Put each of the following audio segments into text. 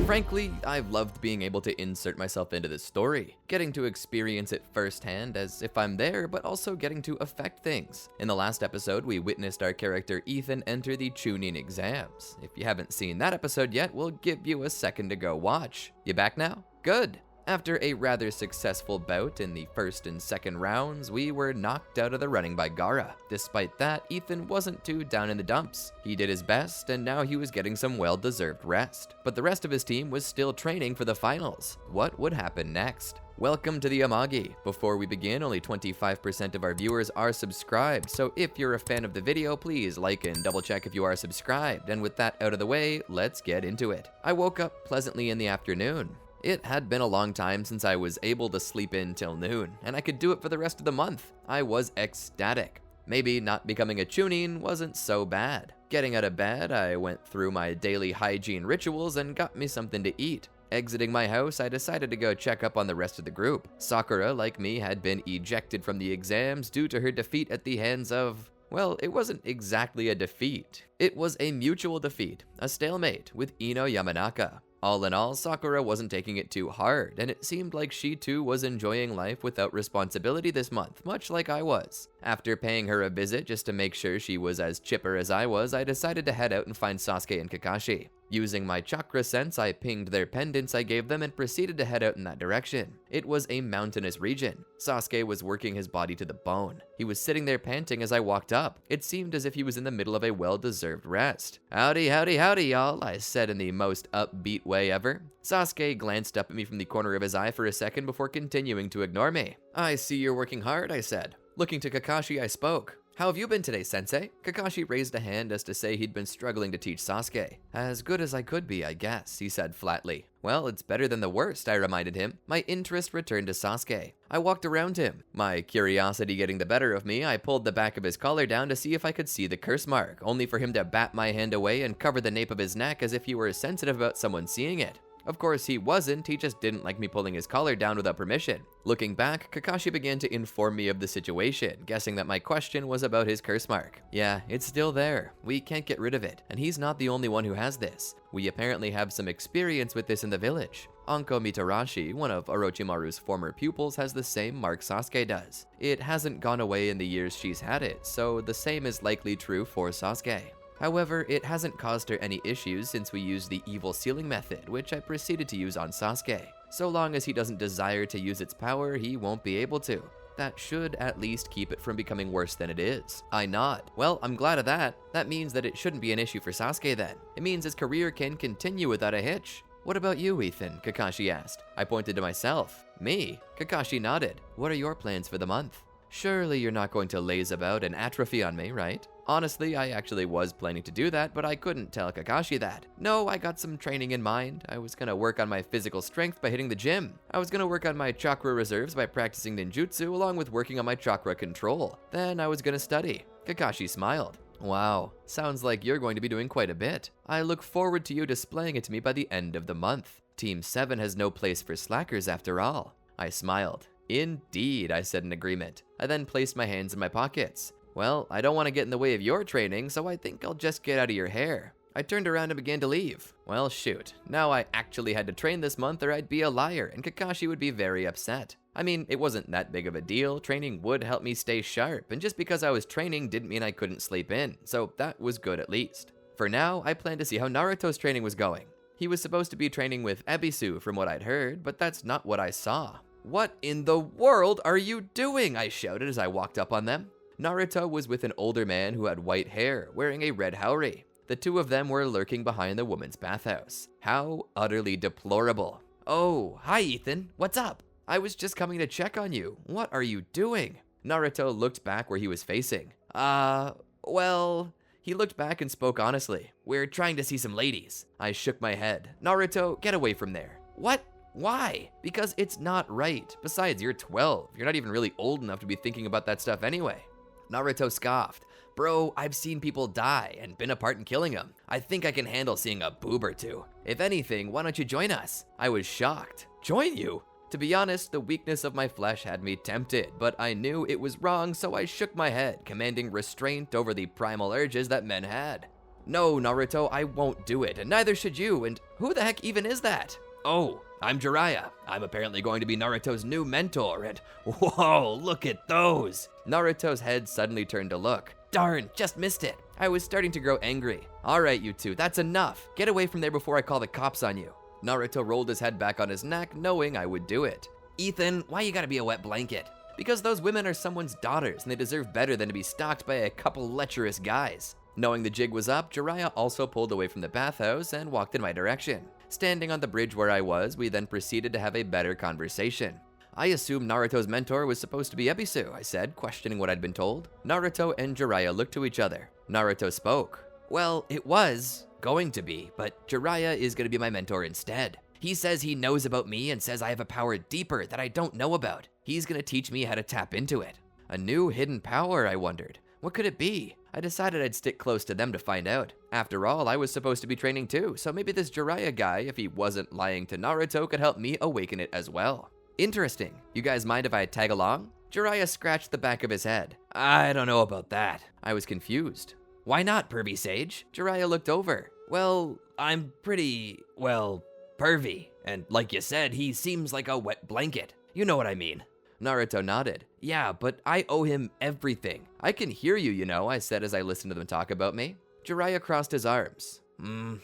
Frankly, I've loved being able to insert myself into this story, getting to experience it firsthand as if I'm there, but also getting to affect things. In the last episode, we witnessed our character Ethan enter the Chunin Exams. If you haven't seen that episode yet, we'll give you a second to go watch. You back now? Good! After a rather successful bout in the first and second rounds, we were knocked out of the running by Gaara. Despite that, Ethan wasn't too down in the dumps. He did his best, and now he was getting some well-deserved rest. But the rest of his team was still training for the finals. What would happen next? Welcome to the Amagi. Before we begin, only 25% of our viewers are subscribed, so if you're a fan of the video, please like and double check if you are subscribed. And with that out of the way, let's get into it. I woke up pleasantly in the afternoon. It had been a long time since I was able to sleep in till noon, and I could do it for the rest of the month. I was ecstatic. Maybe not becoming a Chunin wasn't so bad. Getting out of bed, I went through my daily hygiene rituals and got me something to eat. Exiting my house, I decided to go check up on the rest of the group. Sakura, like me, had been ejected from the exams due to her defeat at the hands of... well, it wasn't exactly a defeat. It was a mutual defeat, a stalemate with Ino Yamanaka. All in all, Sakura wasn't taking it too hard, and it seemed like she too was enjoying life without responsibility this month, much like I was. After paying her a visit just to make sure she was as chipper as I was, I decided to head out and find Sasuke and Kakashi. Using my chakra sense, I pinged their pendants I gave them and proceeded to head out in that direction. It was a mountainous region. Sasuke was working his body to the bone. He was sitting there panting as I walked up. It seemed as if he was in the middle of a well-deserved rest. Howdy, howdy, howdy, y'all, I said in the most upbeat way ever. Sasuke glanced up at me from the corner of his eye for a second before continuing to ignore me. I see you're working hard, I said. Looking to Kakashi, I spoke. How have you been today, sensei? Kakashi raised a hand as to say he'd been struggling to teach Sasuke. As good as I could be, I guess, he said flatly. Well, it's better than the worst, I reminded him. My interest returned to Sasuke. I walked around him. My curiosity getting the better of me, I pulled the back of his collar down to see if I could see the curse mark, only for him to bat my hand away and cover the nape of his neck as if he were sensitive about someone seeing it. Of course, he wasn't, he just didn't like me pulling his collar down without permission. Looking back, Kakashi began to inform me of the situation, guessing that my question was about his curse mark. Yeah, it's still there. We can't get rid of it, and he's not the only one who has this. We apparently have some experience with this in the village. Anko Mitarashi, one of Orochimaru's former pupils, has the same mark Sasuke does. It hasn't gone away in the years she's had it, so the same is likely true for Sasuke. However, it hasn't caused her any issues since we used the evil sealing method, which I proceeded to use on Sasuke. So long as he doesn't desire to use its power, he won't be able to. That should at least keep it from becoming worse than it is. I nod. Well, I'm glad of that. That means that it shouldn't be an issue for Sasuke then. It means his career can continue without a hitch. What about you, Ethan? Kakashi asked. I pointed to myself. Me? Kakashi nodded. What are your plans for the month? Surely you're not going to laze about and atrophy on me, right? Honestly, I actually was planning to do that, but I couldn't tell Kakashi that. No, I got some training in mind. I was gonna work on my physical strength by hitting the gym. I was gonna work on my chakra reserves by practicing ninjutsu along with working on my chakra control. Then I was gonna study. Kakashi smiled. Wow, sounds like you're going to be doing quite a bit. I look forward to you displaying it to me by the end of the month. Team 7 has no place for slackers after all. I smiled. Indeed, I said in agreement. I then placed my hands in my pockets. Well, I don't want to get in the way of your training, so I think I'll just get out of your hair. I turned around and began to leave. Well, shoot. Now I actually had to train this month or I'd be a liar, and Kakashi would be very upset. I mean, it wasn't that big of a deal. Training would help me stay sharp, and just because I was training didn't mean I couldn't sleep in, so that was good at least. For now, I planned to see how Naruto's training was going. He was supposed to be training with Ebisu from what I'd heard, but that's not what I saw. What in the world are you doing? I shouted as I walked up on them. Naruto was with an older man who had white hair, wearing a red haori. The two of them were lurking behind the woman's bathhouse. How utterly deplorable. Oh, hi Ethan, what's up? I was just coming to check on you. What are you doing? Naruto looked back where he was facing. Well... He looked back and spoke honestly. We're trying to see some ladies. I shook my head. Naruto, get away from there. What? Why? Because it's not right. Besides, you're 12. You're not even really old enough to be thinking about that stuff anyway. Naruto scoffed. Bro, I've seen people die and been a part in killing them. I think I can handle seeing a boob or two. If anything, why don't you join us? I was shocked. Join you? To be honest, the weakness of my flesh had me tempted, but I knew it was wrong, so I shook my head, commanding restraint over the primal urges that men had. No, Naruto, I won't do it, and neither should you, and who the heck even is that? Oh, I'm Jiraiya. I'm apparently going to be Naruto's new mentor, and whoa, look at those! Naruto's head suddenly turned to look. Darn, just missed it. I was starting to grow angry. Alright, you two, that's enough. Get away from there before I call the cops on you. Naruto rolled his head back on his neck, knowing I would do it. Ethan, why you gotta be a wet blanket? Because those women are someone's daughters, and they deserve better than to be stalked by a couple lecherous guys. Knowing the jig was up, Jiraiya also pulled away from the bathhouse and walked in my direction. Standing on the bridge where I was, we then proceeded to have a better conversation. I assumed Naruto's mentor was supposed to be Ebisu, I said, questioning what I'd been told. Naruto and Jiraiya looked to each other. Naruto spoke. Well, it was going to be, but Jiraiya is going to be my mentor instead. He says he knows about me and says I have a power deeper that I don't know about. He's going to teach me how to tap into it. A new hidden power, I wondered. What could it be? I decided I'd stick close to them to find out. After all, I was supposed to be training too, so maybe this Jiraiya guy, if he wasn't lying to Naruto, could help me awaken it as well. Interesting. You guys mind if I tag along? Jiraiya scratched the back of his head. I don't know about that. I was confused. Why not, pervy sage? Jiraiya looked over. Well, I'm pretty, pervy. And like you said, he seems like a wet blanket. You know what I mean. Naruto nodded. Yeah, but I owe him everything. I can hear you, you know, I said as I listened to them talk about me. Jiraiya crossed his arms.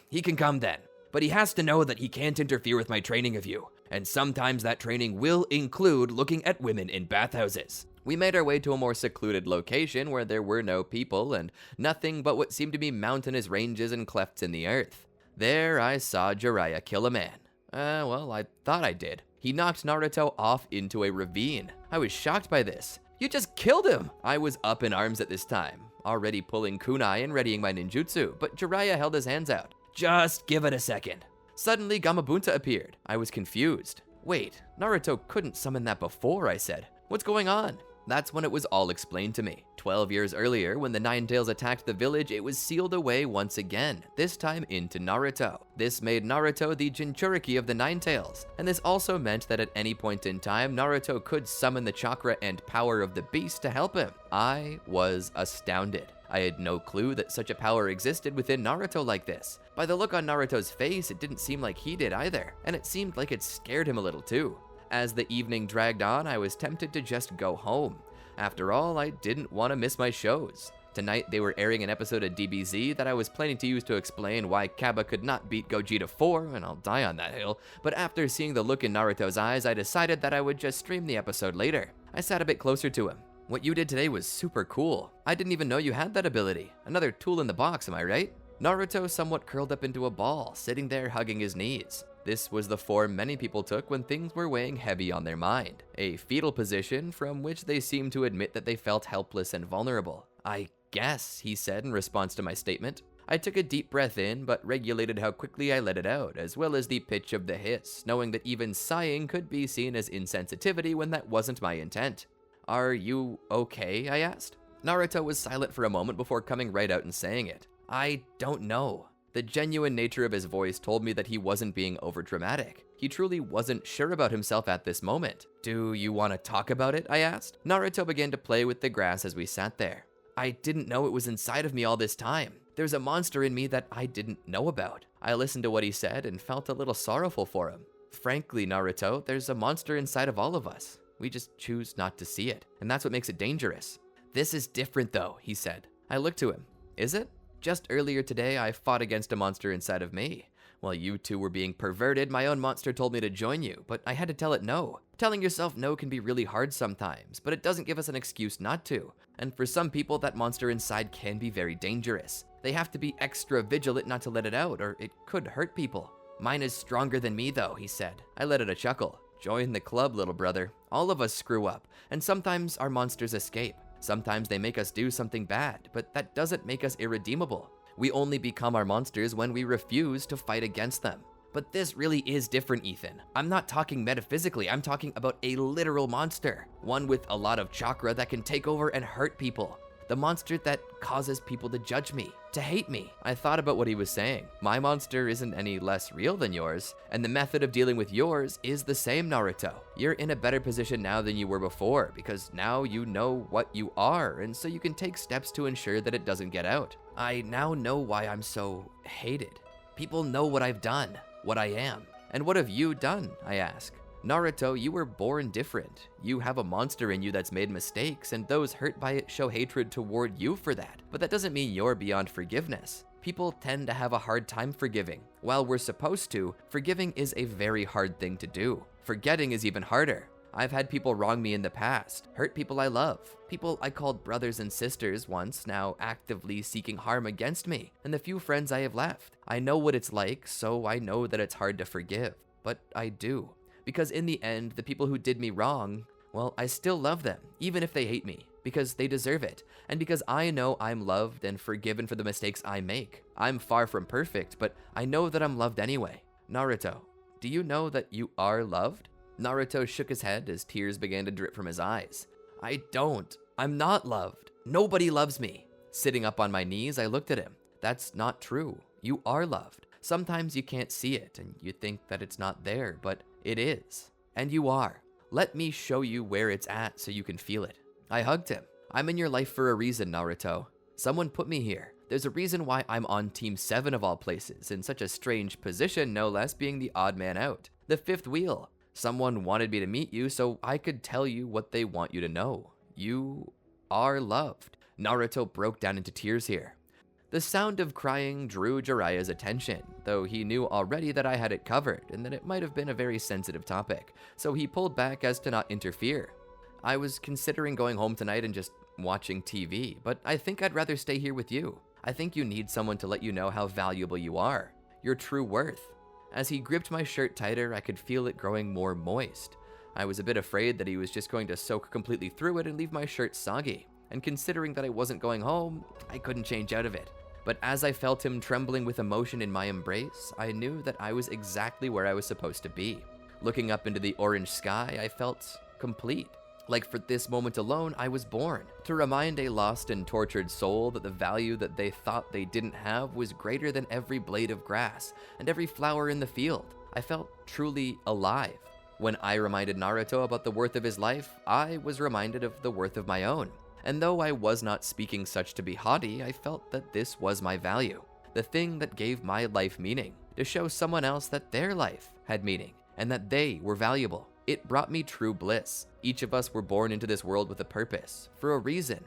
He can come then. But he has to know that he can't interfere with my training of you. And sometimes that training will include looking at women in bathhouses. We made our way to a more secluded location where there were no people and nothing but what seemed to be mountainous ranges and clefts in the earth. There I saw Jiraiya kill a man. Well, I thought I did. He knocked Naruto off into a ravine. I was shocked by this. You just killed him! I was up in arms at this time, already pulling kunai and readying my ninjutsu, but Jiraiya held his hands out. Just give it a second. Suddenly, Gamabunta appeared. I was confused. Wait, Naruto couldn't summon that before, I said. What's going on? That's when it was all explained to me. 12 years earlier, when the Nine Tails attacked the village, it was sealed away once again, this time into Naruto. This made Naruto the Jinchuriki of the Nine Tails, and this also meant that at any point in time, Naruto could summon the chakra and power of the beast to help him. I was astounded. I had no clue that such a power existed within Naruto like this. By the look on Naruto's face, it didn't seem like he did either, and it seemed like it scared him a little too. As the evening dragged on, I was tempted to just go home. After all, I didn't want to miss my shows. Tonight, they were airing an episode of DBZ that I was planning to use to explain why Kaba could not beat Gogeta 4, and I'll die on that hill, but after seeing the look in Naruto's eyes, I decided that I would just stream the episode later. I sat a bit closer to him. What you did today was super cool. I didn't even know you had that ability. Another tool in the box, am I right? Naruto somewhat curled up into a ball, sitting there hugging his knees. This was the form many people took when things were weighing heavy on their mind, a fetal position from which they seemed to admit that they felt helpless and vulnerable. I guess, he said in response to my statement. I took a deep breath in, but regulated how quickly I let it out, as well as the pitch of the hiss, knowing that even sighing could be seen as insensitivity when that wasn't my intent. Are you okay? I asked. Naruto was silent for a moment before coming right out and saying it. I don't know. The genuine nature of his voice told me that he wasn't being overdramatic. He truly wasn't sure about himself at this moment. Do you want to talk about it? I asked. Naruto began to play with the grass as we sat there. I didn't know it was inside of me all this time. There's a monster in me that I didn't know about. I listened to what he said and felt a little sorrowful for him. Frankly, Naruto, there's a monster inside of all of us. We just choose not to see it, and that's what makes it dangerous. This is different though, he said. I looked to him. Is it? Just earlier today, I fought against a monster inside of me. While you two were being perverted, my own monster told me to join you, but I had to tell it no. Telling yourself no can be really hard sometimes, but it doesn't give us an excuse not to. And for some people, that monster inside can be very dangerous. They have to be extra vigilant not to let it out, or it could hurt people. Mine is stronger than me though, he said. I let out a chuckle. Join the club, little brother. All of us screw up, and sometimes our monsters escape. Sometimes they make us do something bad, but that doesn't make us irredeemable. We only become our monsters when we refuse to fight against them. But this really is different, Ethan. I'm not talking metaphysically, I'm talking about a literal monster. One with a lot of chakra that can take over and hurt people. The monster that causes people to judge me, to hate me. I thought about what he was saying. My monster isn't any less real than yours, and the method of dealing with yours is the same, Naruto. You're in a better position now than you were before, because now you know what you are, and so you can take steps to ensure that it doesn't get out. I now know why I'm so hated. People know what I've done, what I am. And what have you done, I ask? Naruto, you were born different. You have a monster in you that's made mistakes, and those hurt by it show hatred toward you for that. But that doesn't mean you're beyond forgiveness. People tend to have a hard time forgiving. While we're supposed to, forgiving is a very hard thing to do. Forgetting is even harder. I've had people wrong me in the past, hurt people I love, people I called brothers and sisters once, now actively seeking harm against me, and the few friends I have left. I know what it's like, so I know that it's hard to forgive, but I do. Because in the end, the people who did me wrong, well, I still love them, even if they hate me, because they deserve it, and because I know I'm loved and forgiven for the mistakes I make. I'm far from perfect, but I know that I'm loved anyway. Naruto, do you know that you are loved? Naruto shook his head as tears began to drip from his eyes. I don't. I'm not loved. Nobody loves me. Sitting up on my knees, I looked at him. That's not true. You are loved. Sometimes you can't see it, and you think that it's not there, but it is. And you are. Let me show you where it's at so you can feel it. I hugged him. I'm in your life for a reason, Naruto. Someone put me here. There's a reason why I'm on Team 7 of all places, in such a strange position, no less, being the odd man out. The fifth wheel. Someone wanted me to meet you so I could tell you what they want you to know. You are loved. Naruto broke down into tears here. The sound of crying drew Jiraiya's attention, though he knew already that I had it covered and that it might have been a very sensitive topic, so he pulled back as to not interfere. I was considering going home tonight and just watching TV, but I think I'd rather stay here with you. I think you need someone to let you know how valuable you are, your true worth. As he gripped my shirt tighter, I could feel it growing more moist. I was a bit afraid that he was just going to soak completely through it and leave my shirt soggy, and considering that I wasn't going home, I couldn't change out of it. But as I felt him trembling with emotion in my embrace, I knew that I was exactly where I was supposed to be. Looking up into the orange sky, I felt complete. Like for this moment alone, I was born, to remind a lost and tortured soul that the value that they thought they didn't have was greater than every blade of grass and every flower in the field. I felt truly alive. When I reminded Naruto about the worth of his life, I was reminded of the worth of my own. And though I was not speaking such to be haughty, I felt that this was my value, the thing that gave my life meaning, to show someone else that their life had meaning and that they were valuable. It brought me true bliss. Each of us were born into this world with a purpose, for a reason.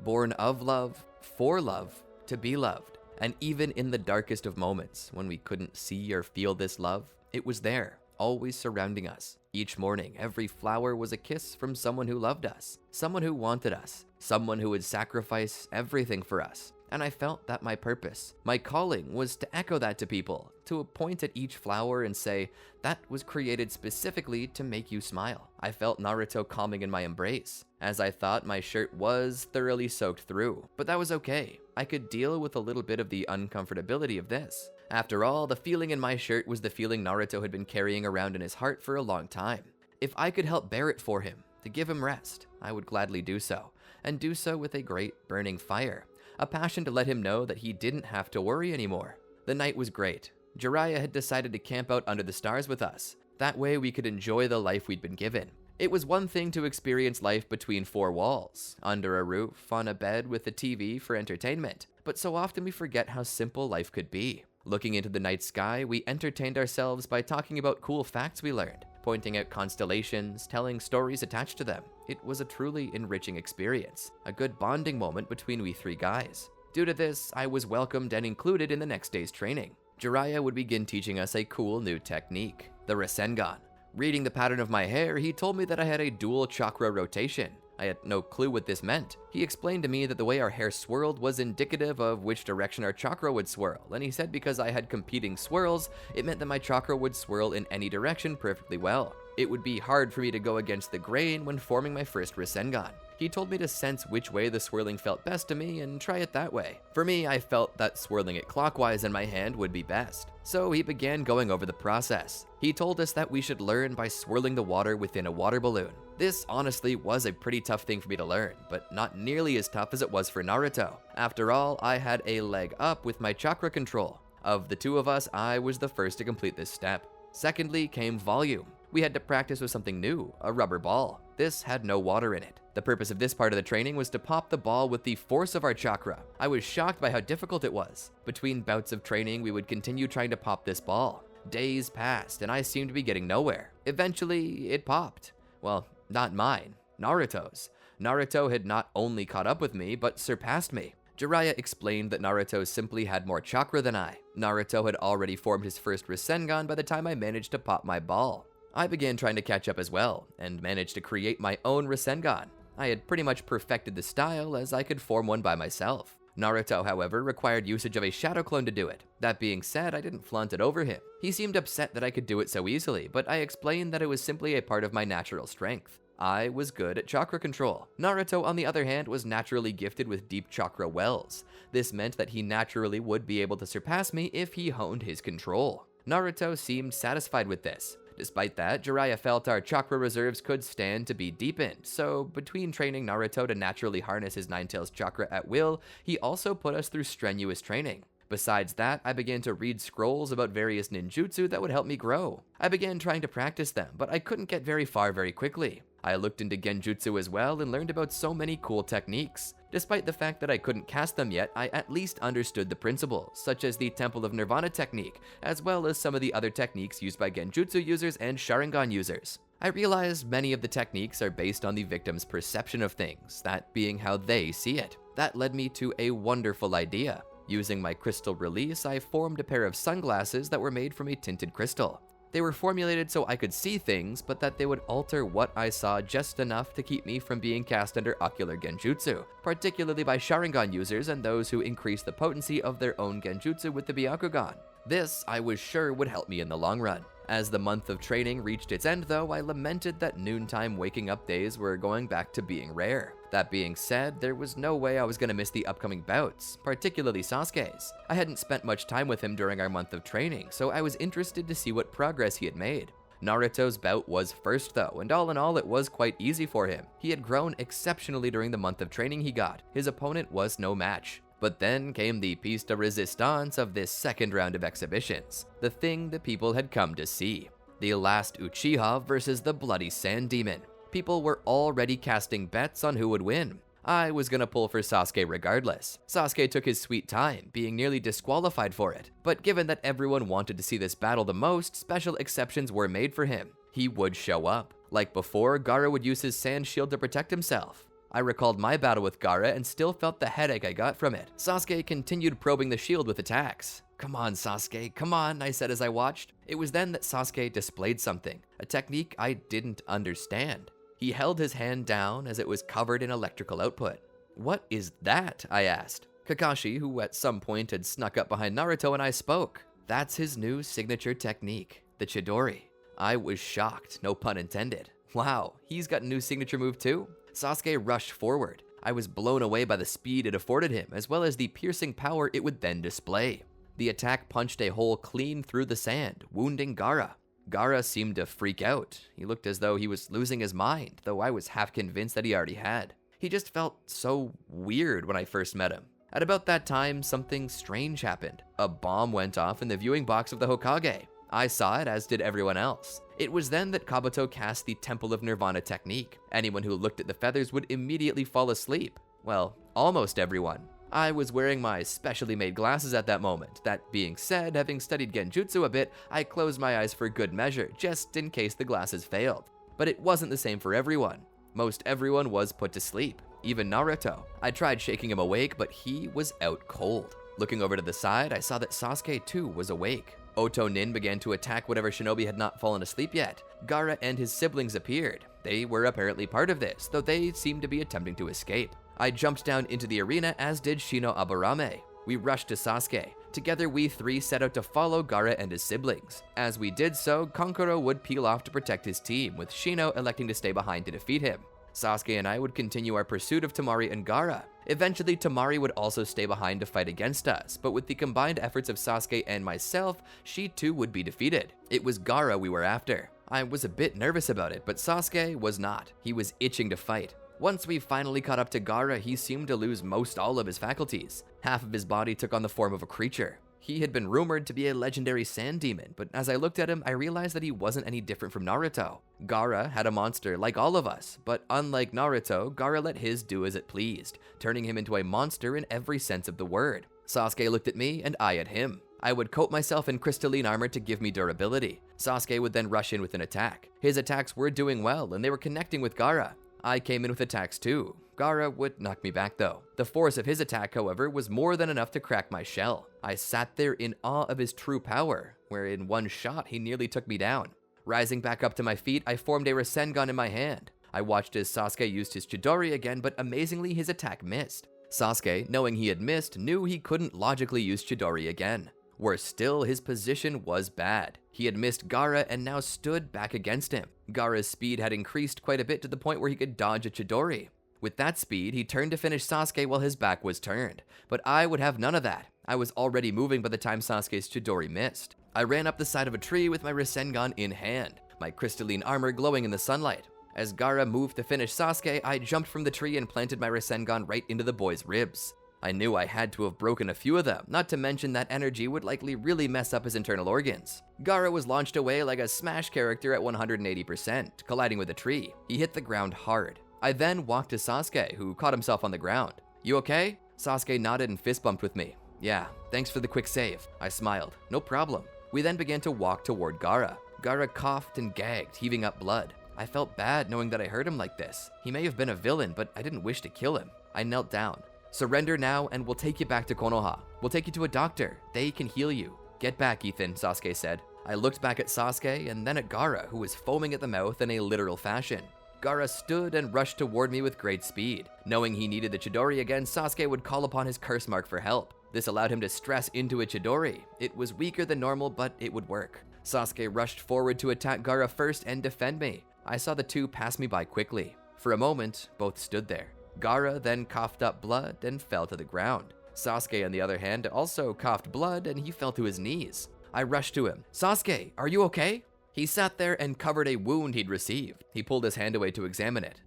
Born of love, for love, to be loved. And even in the darkest of moments, when we couldn't see or feel this love, it was there, always surrounding us. Each morning, every flower was a kiss from someone who loved us, someone who wanted us, someone who would sacrifice everything for us. And I felt that my purpose, my calling, was to echo that to people, to point at each flower and say, that was created specifically to make you smile. I felt Naruto calming in my embrace, as I thought my shirt was thoroughly soaked through, but that was okay. I could deal with a little bit of the uncomfortability of this. After all, the feeling in my shirt was the feeling Naruto had been carrying around in his heart for a long time. If I could help bear it for him, to give him rest, I would gladly do so, and do so with a great burning fire. A passion to let him know that he didn't have to worry anymore. The night was great. Jiraiya had decided to camp out under the stars with us. That way we could enjoy the life we'd been given. It was one thing to experience life between four walls, under a roof, on a bed with a TV for entertainment, but so often we forget how simple life could be. Looking into the night sky, we entertained ourselves by talking about cool facts we learned, pointing out constellations, telling stories attached to them. It was a truly enriching experience, a good bonding moment between we three guys. Due to this, I was welcomed and included in the next day's training. Jiraiya would begin teaching us a cool new technique, the Rasengan. Reading the pattern of my hair, he told me that I had a dual chakra rotation. I had no clue what this meant. He explained to me that the way our hair swirled was indicative of which direction our chakra would swirl, and he said because I had competing swirls, it meant that my chakra would swirl in any direction perfectly well. It would be hard for me to go against the grain when forming my first Rasengan. He told me to sense which way the swirling felt best to me and try it that way. For me, I felt that swirling it clockwise in my hand would be best. So he began going over the process. He told us that we should learn by swirling the water within a water balloon. This honestly was a pretty tough thing for me to learn, but not nearly as tough as it was for Naruto. After all, I had a leg up with my chakra control. Of the two of us, I was the first to complete this step. Secondly came volume. We had to practice with something new, a rubber ball. This had no water in it. The purpose of this part of the training was to pop the ball with the force of our chakra. I was shocked by how difficult it was. Between bouts of training, we would continue trying to pop this ball. Days passed, and I seemed to be getting nowhere. Eventually, it popped. Well, not mine, Naruto's. Naruto had not only caught up with me, but surpassed me. Jiraiya explained that Naruto simply had more chakra than I. Naruto had already formed his first Rasengan by the time I managed to pop my ball. I began trying to catch up as well, and managed to create my own Rasengan. I had pretty much perfected the style, as I could form one by myself. Naruto, however, required usage of a shadow clone to do it. That being said, I didn't flaunt it over him. He seemed upset that I could do it so easily, but I explained that it was simply a part of my natural strength. I was good at chakra control. Naruto, on the other hand, was naturally gifted with deep chakra wells. This meant that he naturally would be able to surpass me if he honed his control. Naruto seemed satisfied with this. Despite that, Jiraiya felt our chakra reserves could stand to be deepened, so between training Naruto to naturally harness his Nine-Tails chakra at will, he also put us through strenuous training. Besides that, I began to read scrolls about various ninjutsu that would help me grow. I began trying to practice them, but I couldn't get very far very quickly. I looked into genjutsu as well and learned about so many cool techniques. Despite the fact that I couldn't cast them yet, I at least understood the principles, such as the Temple of Nirvana technique, as well as some of the other techniques used by genjutsu users and Sharingan users. I realized many of the techniques are based on the victim's perception of things, that being how they see it. That led me to a wonderful idea. Using my crystal release, I formed a pair of sunglasses that were made from a tinted crystal. They were formulated so I could see things, but that they would alter what I saw just enough to keep me from being cast under ocular genjutsu, particularly by Sharingan users and those who increase the potency of their own genjutsu with the Byakugan. This, I was sure, would help me in the long run. As the month of training reached its end though, I lamented that noontime waking up days were going back to being rare. That being said, there was no way I was going to miss the upcoming bouts, particularly Sasuke's. I hadn't spent much time with him during our month of training, so I was interested to see what progress he had made. Naruto's bout was first though, and all in all it was quite easy for him. He had grown exceptionally during the month of training he got. His opponent was no match. But then came the piece de resistance of this second round of exhibitions, the thing that people had come to see. The last Uchiha versus the Bloody Sand Demon. People were already casting bets on who would win. I was gonna pull for Sasuke regardless. Sasuke took his sweet time, being nearly disqualified for it. But given that everyone wanted to see this battle the most, special exceptions were made for him. He would show up. Like before, Gaara would use his sand shield to protect himself. I recalled my battle with Gaara and still felt the headache I got from it. Sasuke continued probing the shield with attacks. "Come on, Sasuke, come on," I said as I watched. It was then that Sasuke displayed something, a technique I didn't understand. He held his hand down as it was covered in electrical output. "What is that?" I asked. Kakashi, who at some point had snuck up behind Naruto, and I spoke. That's his new signature technique, the Chidori. I was shocked, no pun intended. Wow, he's got a new signature move too? Sasuke rushed forward. I was blown away by the speed it afforded him, as well as the piercing power it would then display. The attack punched a hole clean through the sand, wounding Gaara. Gaara seemed to freak out. He looked as though he was losing his mind, though I was half convinced that he already had. He just felt so weird when I first met him. At about that time, something strange happened. A bomb went off in the viewing box of the Hokage. I saw it, as did everyone else. It was then that Kabuto cast the Temple of Nirvana technique. Anyone who looked at the feathers would immediately fall asleep. Well, almost everyone. I was wearing my specially made glasses at that moment. That being said, having studied genjutsu a bit, I closed my eyes for good measure, just in case the glasses failed. But it wasn't the same for everyone. Most everyone was put to sleep, even Naruto. I tried shaking him awake, but he was out cold. Looking over to the side, I saw that Sasuke too was awake. Oto Nin began to attack whatever shinobi had not fallen asleep yet. Gaara and his siblings appeared. They were apparently part of this, though they seemed to be attempting to escape. I jumped down into the arena, as did Shino Aburame. We rushed to Sasuke. Together we three set out to follow Gaara and his siblings. As we did so, Kankuro would peel off to protect his team, with Shino electing to stay behind to defeat him. Sasuke and I would continue our pursuit of Temari and Gaara. Eventually, Temari would also stay behind to fight against us, but with the combined efforts of Sasuke and myself, she too would be defeated. It was Gaara we were after. I was a bit nervous about it, but Sasuke was not. He was itching to fight. Once we finally caught up to Gaara, he seemed to lose most all of his faculties. Half of his body took on the form of a creature. He had been rumored to be a legendary sand demon, but as I looked at him, I realized that he wasn't any different from Naruto. Gaara had a monster like all of us, but unlike Naruto, Gaara let his do as it pleased, turning him into a monster in every sense of the word. Sasuke looked at me and I at him. I would coat myself in crystalline armor to give me durability. Sasuke would then rush in with an attack. His attacks were doing well and they were connecting with Gaara. I came in with attacks too. Gaara would knock me back though. The force of his attack, however, was more than enough to crack my shell. I sat there in awe of his true power, where in one shot he nearly took me down. Rising back up to my feet, I formed a Rasengan in my hand. I watched as Sasuke used his Chidori again, but amazingly his attack missed. Sasuke, knowing he had missed, knew he couldn't logically use Chidori again. Worse still, his position was bad. He had missed Gaara and now stood back against him. Gaara's speed had increased quite a bit to the point where he could dodge a Chidori. With that speed, he turned to finish Sasuke while his back was turned. But I would have none of that. I was already moving by the time Sasuke's Chidori missed. I ran up the side of a tree with my Rasengan in hand, my crystalline armor glowing in the sunlight. As Gaara moved to finish Sasuke, I jumped from the tree and planted my Rasengan right into the boy's ribs. I knew I had to have broken a few of them, not to mention that energy would likely really mess up his internal organs. Gaara was launched away like a Smash character at 180%, colliding with a tree. He hit the ground hard. I then walked to Sasuke, who caught himself on the ground. "You okay?" Sasuke nodded and fist bumped with me. "Yeah, thanks for the quick save." I smiled. "No problem." We then began to walk toward Gaara. Gaara coughed and gagged, heaving up blood. I felt bad knowing that I hurt him like this. He may have been a villain, but I didn't wish to kill him. I knelt down. "Surrender now and we'll take you back to Konoha. We'll take you to a doctor. They can heal you." "Get back, Ethan," Sasuke said. I looked back at Sasuke and then at Gaara, who was foaming at the mouth in a literal fashion. Gaara stood and rushed toward me with great speed. Knowing he needed the Chidori again, Sasuke would call upon his curse mark for help. This allowed him to stress into a Chidori. It was weaker than normal, but it would work. Sasuke rushed forward to attack Gaara first and defend me. I saw the two pass me by quickly. For a moment, both stood there. Gaara then coughed up blood and fell to the ground. Sasuke, on the other hand, also coughed blood and he fell to his knees. I rushed to him. "Sasuke, are you okay?" He sat there and covered a wound he'd received. He pulled his hand away to examine it.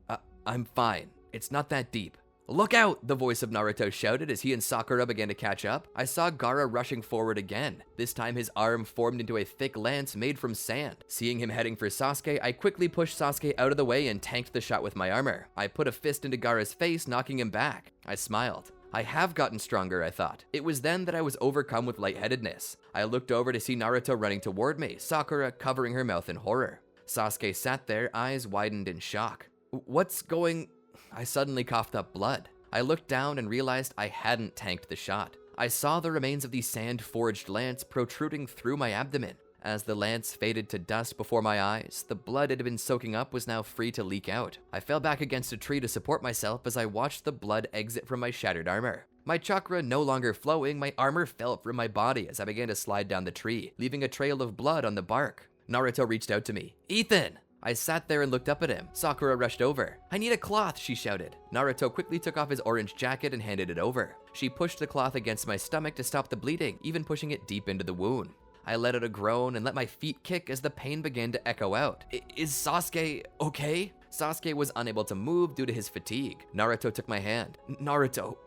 I'm fine. It's not that deep." "Look out!" the voice of Naruto shouted as he and Sakura began to catch up. I saw Gaara rushing forward again. This time his arm formed into a thick lance made from sand. Seeing him heading for Sasuke, I quickly pushed Sasuke out of the way and tanked the shot with my armor. I put a fist into Gaara's face, knocking him back. I smiled. I have gotten stronger, I thought. It was then that I was overcome with lightheadedness. I looked over to see Naruto running toward me, Sakura covering her mouth in horror. Sasuke sat there, eyes widened in shock. "What's going..." I suddenly coughed up blood. I looked down and realized I hadn't tanked the shot. I saw the remains of the sand-forged lance protruding through my abdomen. As the lance faded to dust before my eyes, the blood it had been soaking up was now free to leak out. I fell back against a tree to support myself as I watched the blood exit from my shattered armor. My chakra no longer flowing, my armor fell from my body as I began to slide down the tree, leaving a trail of blood on the bark. Naruto reached out to me. "Ethan!" I sat there and looked up at him. Sakura rushed over. "I need a cloth," she shouted. Naruto quickly took off his orange jacket and handed it over. She pushed the cloth against my stomach to stop the bleeding, even pushing it deep into the wound. I let out a groan and let my feet kick as the pain began to echo out. Is Sasuke okay?" Sasuke was unable to move due to his fatigue. Naruto took my hand. "Naruto,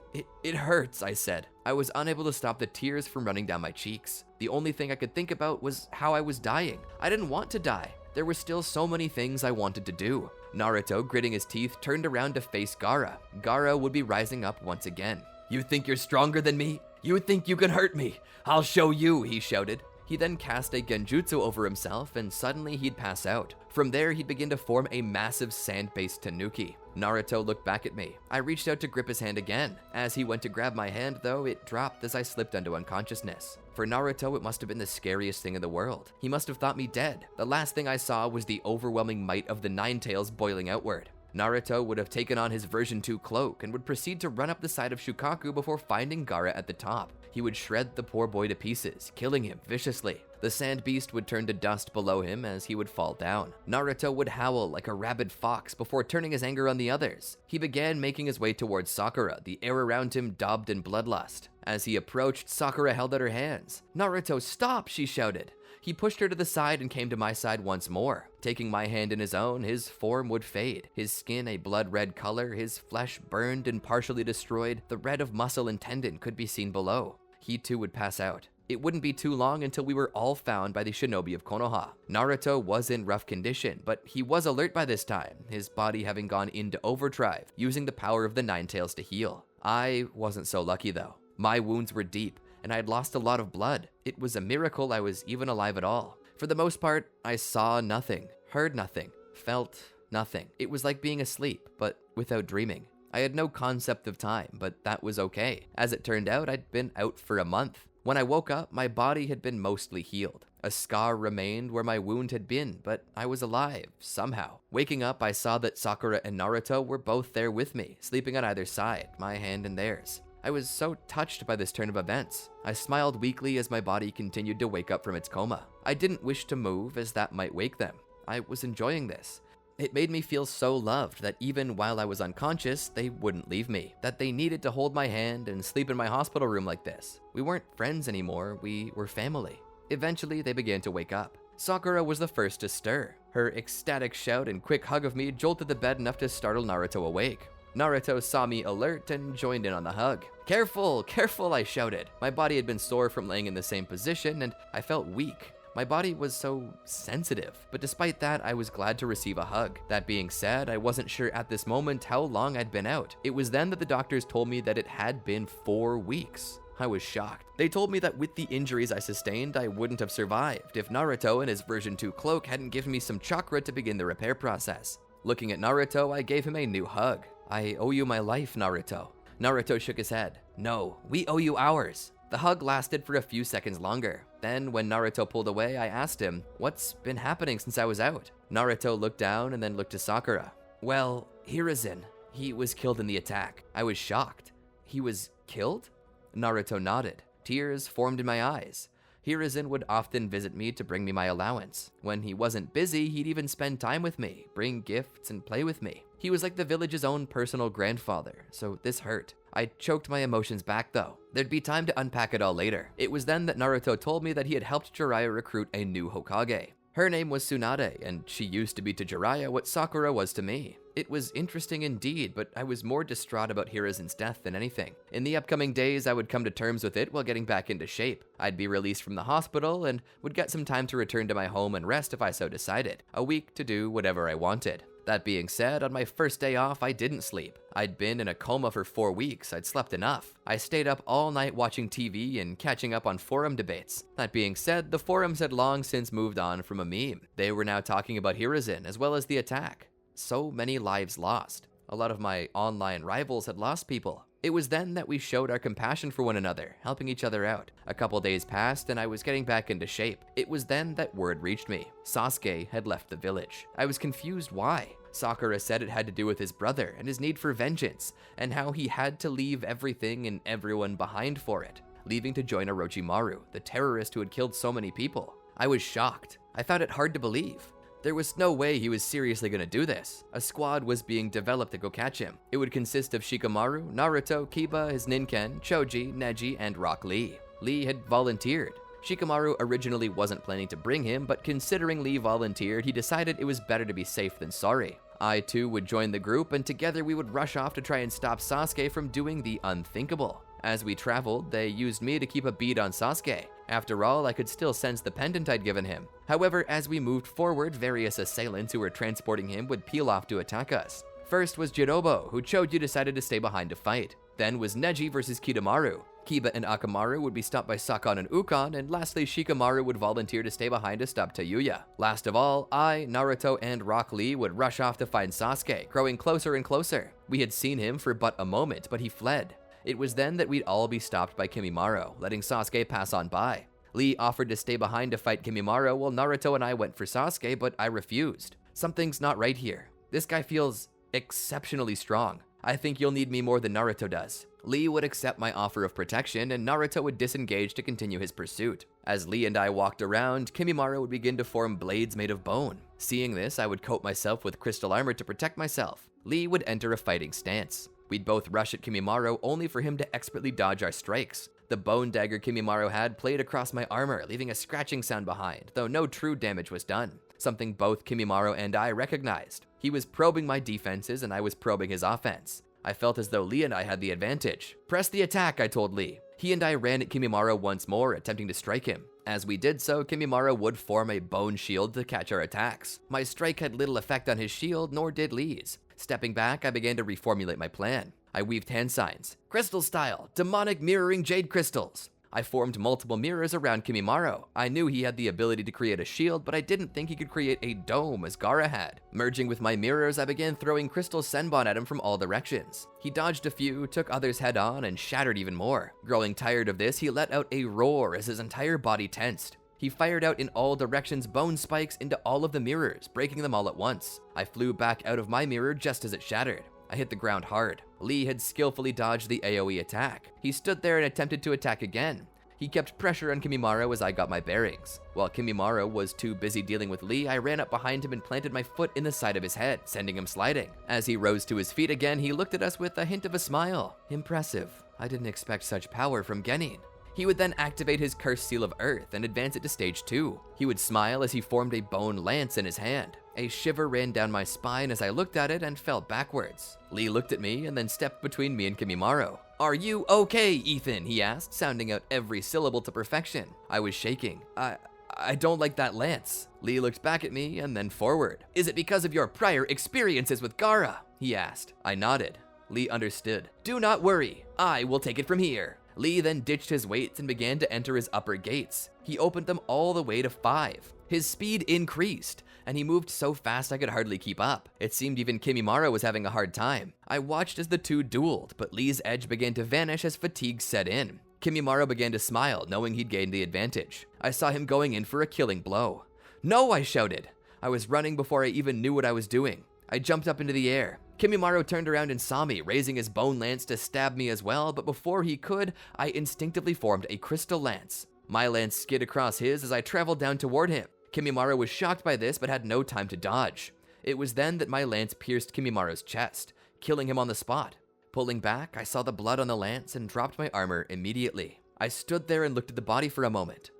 it hurts," I said. I was unable to stop the tears from running down my cheeks. The only thing I could think about was how I was dying. I didn't want to die. There were still so many things I wanted to do. Naruto, gritting his teeth, turned around to face Gaara. Gaara would be rising up once again. "You think you're stronger than me? You think you can hurt me? I'll show you," he shouted. He then cast a genjutsu over himself and suddenly he'd pass out. From there, he'd begin to form a massive sand-based tanuki. Naruto looked back at me. I reached out to grip his hand again. As he went to grab my hand, though, it dropped as I slipped into unconsciousness. For Naruto, it must have been the scariest thing in the world. He must have thought me dead. The last thing I saw was the overwhelming might of the Nine Tails boiling outward. Naruto would have taken on his version 2 cloak and would proceed to run up the side of Shukaku before finding Gaara at the top. He would shred the poor boy to pieces, killing him viciously. The sand beast would turn to dust below him as he would fall down. Naruto would howl like a rabid fox before turning his anger on the others. He began making his way towards Sakura, the air around him daubed in bloodlust. As he approached, Sakura held out her hands. "Naruto, stop!" she shouted. He pushed her to the side and came to my side once more. Taking my hand in his own, his form would fade. His skin a blood-red color, his flesh burned and partially destroyed. The red of muscle and tendon could be seen below. He too would pass out. It wouldn't be too long until we were all found by the shinobi of Konoha. Naruto was in rough condition, but he was alert by this time, his body having gone into overdrive, using the power of the Nine Tails to heal. I wasn't so lucky though. My wounds were deep, and I had lost a lot of blood. It was a miracle I was even alive at all. For the most part, I saw nothing, heard nothing, felt nothing. It was like being asleep, but without dreaming. I had no concept of time, but that was okay. As it turned out, I'd been out for a month. When I woke up, my body had been mostly healed. A scar remained where my wound had been, but I was alive, somehow. Waking up, I saw that Sakura and Naruto were both there with me, sleeping on either side, my hand in theirs. I was so touched by this turn of events. I smiled weakly as my body continued to wake up from its coma. I didn't wish to move, as that might wake them. I was enjoying this. It made me feel so loved that even while I was unconscious, they wouldn't leave me, that they needed to hold my hand and sleep in my hospital room like this. We weren't friends anymore, we were family. Eventually, they began to wake up. Sakura was the first to stir. Her ecstatic shout and quick hug of me jolted the bed enough to startle Naruto awake. Naruto saw me alert and joined in on the hug. "Careful, careful," I shouted. My body had been sore from laying in the same position, and I felt weak. My body was so sensitive, but despite that, I was glad to receive a hug. That being said, I wasn't sure at this moment how long I'd been out. It was then that the doctors told me that it had been 4 weeks. I was shocked. They told me that with the injuries I sustained, I wouldn't have survived if Naruto and his version 2 cloak hadn't given me some chakra to begin the repair process. Looking at Naruto, I gave him a new hug. "I owe you my life, Naruto." Naruto shook his head. "No, we owe you ours." The hug lasted for a few seconds longer. Then, when Naruto pulled away, I asked him, "What's been happening since I was out?" Naruto looked down and then looked to Sakura. "Well, Hiruzen, he was killed in the attack." I was shocked. "He was killed?" Naruto nodded. Tears formed in my eyes. Hiruzen would often visit me to bring me my allowance. When he wasn't busy, he'd even spend time with me, bring gifts, and play with me. He was like the village's own personal grandfather, so this hurt. I choked my emotions back though. There'd be time to unpack it all later. It was then that Naruto told me that he had helped Jiraiya recruit a new Hokage. Her name was Tsunade, and she used to be to Jiraiya what Sakura was to me. It was interesting indeed, but I was more distraught about Hiruzen's death than anything. In the upcoming days, I would come to terms with it while getting back into shape. I'd be released from the hospital and would get some time to return to my home and rest if I so decided. A week to do whatever I wanted. That being said, on my first day off, I didn't sleep. I'd been in a coma for 4 weeks, I'd slept enough. I stayed up all night watching TV and catching up on forum debates. That being said, the forums had long since moved on from a meme. They were now talking about Hiruzen as well as the attack. So many lives lost. A lot of my online rivals had lost people. It was then that we showed our compassion for one another, helping each other out. A couple days passed and I was getting back into shape. It was then that word reached me. Sasuke had left the village. I was confused why. Sakura said it had to do with his brother and his need for vengeance, and how he had to leave everything and everyone behind for it, leaving to join Orochimaru, the terrorist who had killed so many people. I was shocked. I found it hard to believe. There was no way he was seriously gonna do this. A squad was being developed to go catch him. It would consist of Shikamaru, Naruto, Kiba, his Ninken, Choji, Neji, and Rock Lee. Lee had volunteered. Shikamaru originally wasn't planning to bring him, but considering Lee volunteered, he decided it was better to be safe than sorry. I too would join the group, and together we would rush off to try and stop Sasuke from doing the unthinkable. As we traveled, they used me to keep a bead on Sasuke. After all, I could still sense the pendant I'd given him. However, as we moved forward, various assailants who were transporting him would peel off to attack us. First was Jirobo, who Choji decided to stay behind to fight. Then was Neji versus Kidomaru. Kiba and Akamaru would be stopped by Sakon and Ukon, and lastly Shikamaru would volunteer to stay behind to stop Tayuya. Last of all, I, Naruto, and Rock Lee would rush off to find Sasuke, growing closer and closer. We had seen him for but a moment, but he fled. It was then that we'd all be stopped by Kimimaro, letting Sasuke pass on by. Lee offered to stay behind to fight Kimimaro while Naruto and I went for Sasuke, but I refused. Something's not right here. This guy feels exceptionally strong. I think you'll need me more than Naruto does. Lee would accept my offer of protection, and Naruto would disengage to continue his pursuit. As Lee and I walked around, Kimimaro would begin to form blades made of bone. Seeing this, I would coat myself with crystal armor to protect myself. Lee would enter a fighting stance. We'd both rush at Kimimaro only for him to expertly dodge our strikes. The bone dagger Kimimaro had played across my armor, leaving a scratching sound behind, though no true damage was done. Something both Kimimaro and I recognized. He was probing my defenses and I was probing his offense. I felt as though Lee and I had the advantage. "Press the attack," I told Lee. He and I ran at Kimimaro once more, attempting to strike him. As we did so, Kimimaro would form a bone shield to catch our attacks. My strike had little effect on his shield, nor did Lee's. Stepping back, I began to reformulate my plan. I weaved hand signs. Crystal style, demonic mirroring jade crystals. I formed multiple mirrors around Kimimaro. I knew he had the ability to create a shield, but I didn't think he could create a dome as Gaara had. Merging with my mirrors, I began throwing crystal senbon at him from all directions. He dodged a few, took others head on, and shattered even more. Growing tired of this, he let out a roar as his entire body tensed. He fired out in all directions bone spikes into all of the mirrors, breaking them all at once. I flew back out of my mirror just as it shattered. I hit the ground hard. Lee had skillfully dodged the AoE attack. He stood there and attempted to attack again. He kept pressure on Kimimaro as I got my bearings. While Kimimaro was too busy dealing with Lee, I ran up behind him and planted my foot in the side of his head, sending him sliding. As he rose to his feet again, he looked at us with a hint of a smile. Impressive. I didn't expect such power from Genin. He would then activate his Cursed Seal of Earth and advance it to stage 2. He would smile as he formed a bone lance in his hand. A shiver ran down my spine as I looked at it and fell backwards. Lee looked at me and then stepped between me and Kimimaro. "Are you okay, Ethan?" he asked, sounding out every syllable to perfection. I was shaking. I don't like that lance. Lee looked back at me and then forward. "Is it because of your prior experiences with Gaara?" he asked. I nodded. Lee understood. "Do not worry. I will take it from here." Lee then ditched his weights and began to enter his upper gates. He opened them all the way to 5. His speed increased, and he moved so fast I could hardly keep up. It seemed even Kimimaro was having a hard time. I watched as the two dueled, but Lee's edge began to vanish as fatigue set in. Kimimaro began to smile, knowing he'd gained the advantage. I saw him going in for a killing blow. "No!" I shouted. I was running before I even knew what I was doing. I jumped up into the air. Kimimaro turned around and saw me, raising his bone lance to stab me as well, but before he could, I instinctively formed a crystal lance. My lance skid across his as I traveled down toward him. Kimimaro was shocked by this, but had no time to dodge. It was then that my lance pierced Kimimaro's chest, killing him on the spot. Pulling back, I saw the blood on the lance and dropped my armor immediately. I stood there and looked at the body for a moment.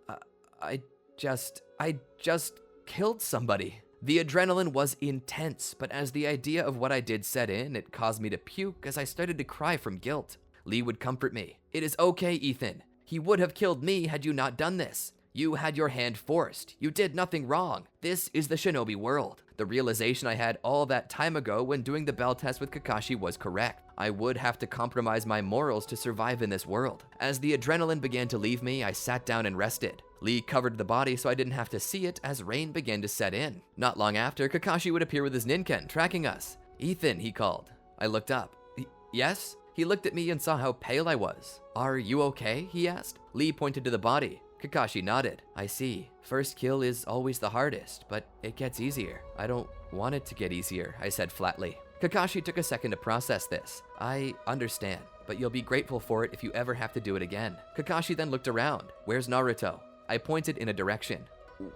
I just killed somebody. The adrenaline was intense, but as the idea of what I did set in, it caused me to puke as I started to cry from guilt. Lee would comfort me. "It is okay, Ethan. He would have killed me had you not done this. You had your hand forced. You did nothing wrong. This is the shinobi world." The realization I had all that time ago when doing the bell test with Kakashi was correct. I would have to compromise my morals to survive in this world. As the adrenaline began to leave me, I sat down and rested. Lee covered the body so I didn't have to see it as rain began to set in. Not long after, Kakashi would appear with his Ninken, tracking us. "Ethan," he called. I looked up. "Yes?" He looked at me and saw how pale I was. "Are you okay?" he asked. Lee pointed to the body. Kakashi nodded. "I see. First kill is always the hardest, but it gets easier." "I don't want it to get easier," I said flatly. Kakashi took a second to process this. "I understand, but you'll be grateful for it if you ever have to do it again." Kakashi then looked around. "Where's Naruto?" I pointed in a direction.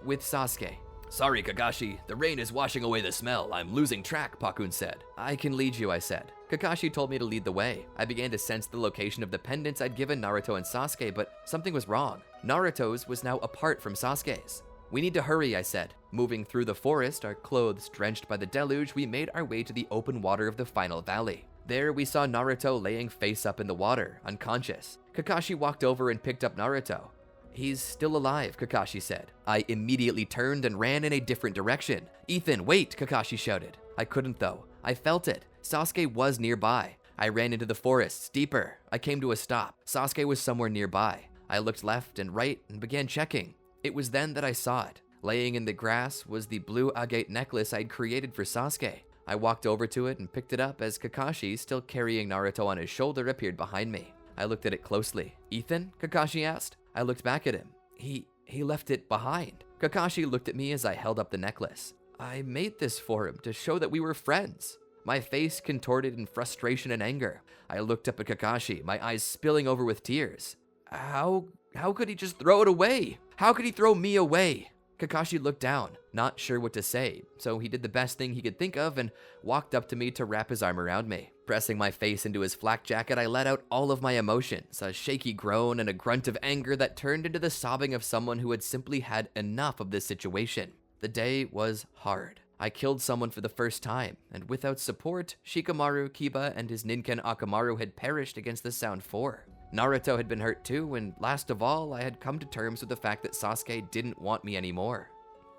"With Sasuke." "Sorry, Kakashi. The rain is washing away the smell. I'm losing track," Pakun said. "I can lead you," I said. Kakashi told me to lead the way. I began to sense the location of the pendants I'd given Naruto and Sasuke, but something was wrong. Naruto's was now apart from Sasuke's. "We need to hurry," I said. Moving through the forest, our clothes drenched by the deluge, we made our way to the open water of the final valley. There, we saw Naruto laying face up in the water, unconscious. Kakashi walked over and picked up Naruto. "He's still alive," Kakashi said. I immediately turned and ran in a different direction. "Ethan, wait!" Kakashi shouted. I couldn't though. I felt it. Sasuke was nearby. I ran into the forests, deeper. I came to a stop. Sasuke was somewhere nearby. I looked left and right and began checking. It was then that I saw it. Laying in the grass was the blue agate necklace I'd created for Sasuke. I walked over to it and picked it up as Kakashi, still carrying Naruto on his shoulder, appeared behind me. I looked at it closely. "Ethan?" Kakashi asked. I looked back at him. He left it behind. Kakashi looked at me as I held up the necklace. "I made this for him to show that we were friends." My face contorted in frustration and anger. I looked up at Kakashi, my eyes spilling over with tears. How could he just throw it away? How could he throw me away? Kakashi looked down, not sure what to say, so he did the best thing he could think of and walked up to me to wrap his arm around me. Pressing my face into his flak jacket, I let out all of my emotions, a shaky groan and a grunt of anger that turned into the sobbing of someone who had simply had enough of this situation. The day was hard. I killed someone for the first time, and without support, Shikamaru, Kiba, and his Ninken Akamaru had perished against the Sound 4. Naruto had been hurt too, and last of all, I had come to terms with the fact that Sasuke didn't want me anymore.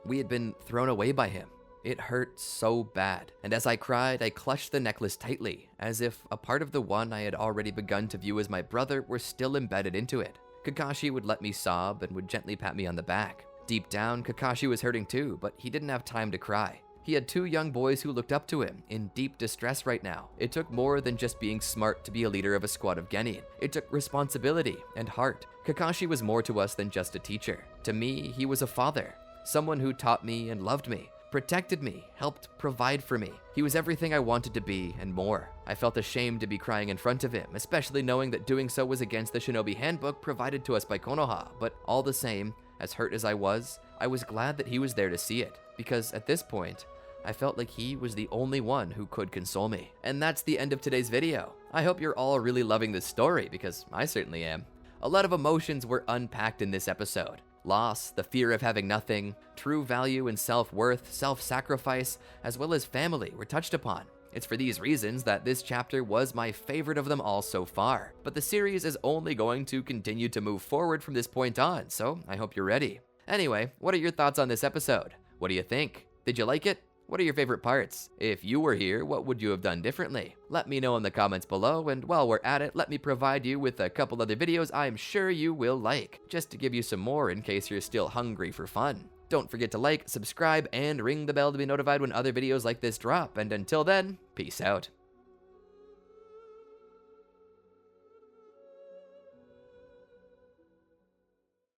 We had been thrown away by him. It hurt so bad, and as I cried, I clutched the necklace tightly, as if a part of the one I had already begun to view as my brother were still embedded into it. Kakashi would let me sob and would gently pat me on the back. Deep down, Kakashi was hurting too, but he didn't have time to cry. He had 2 young boys who looked up to him, in deep distress right now. It took more than just being smart to be a leader of a squad of genin. It took responsibility and heart. Kakashi was more to us than just a teacher. To me, he was a father. Someone who taught me and loved me, protected me, helped provide for me. He was everything I wanted to be and more. I felt ashamed to be crying in front of him, especially knowing that doing so was against the Shinobi Handbook provided to us by Konoha, but all the same, as hurt as I was glad that he was there to see it, because at this point, I felt like he was the only one who could console me. And that's the end of today's video. I hope you're all really loving this story, because I certainly am. A lot of emotions were unpacked in this episode. Loss, the fear of having nothing, true value and self-worth, self-sacrifice, as well as family were touched upon. It's for these reasons that this chapter was my favorite of them all so far, but the series is only going to continue to move forward from this point on, so I hope you're ready. Anyway, what are your thoughts on this episode? What do you think? Did you like it? What are your favorite parts? If you were here, what would you have done differently? Let me know in the comments below, and while we're at it, let me provide you with a couple other videos I'm sure you will like, just to give you some more in case you're still hungry for fun. Don't forget to like, subscribe, and ring the bell to be notified when other videos like this drop, and until then, peace out.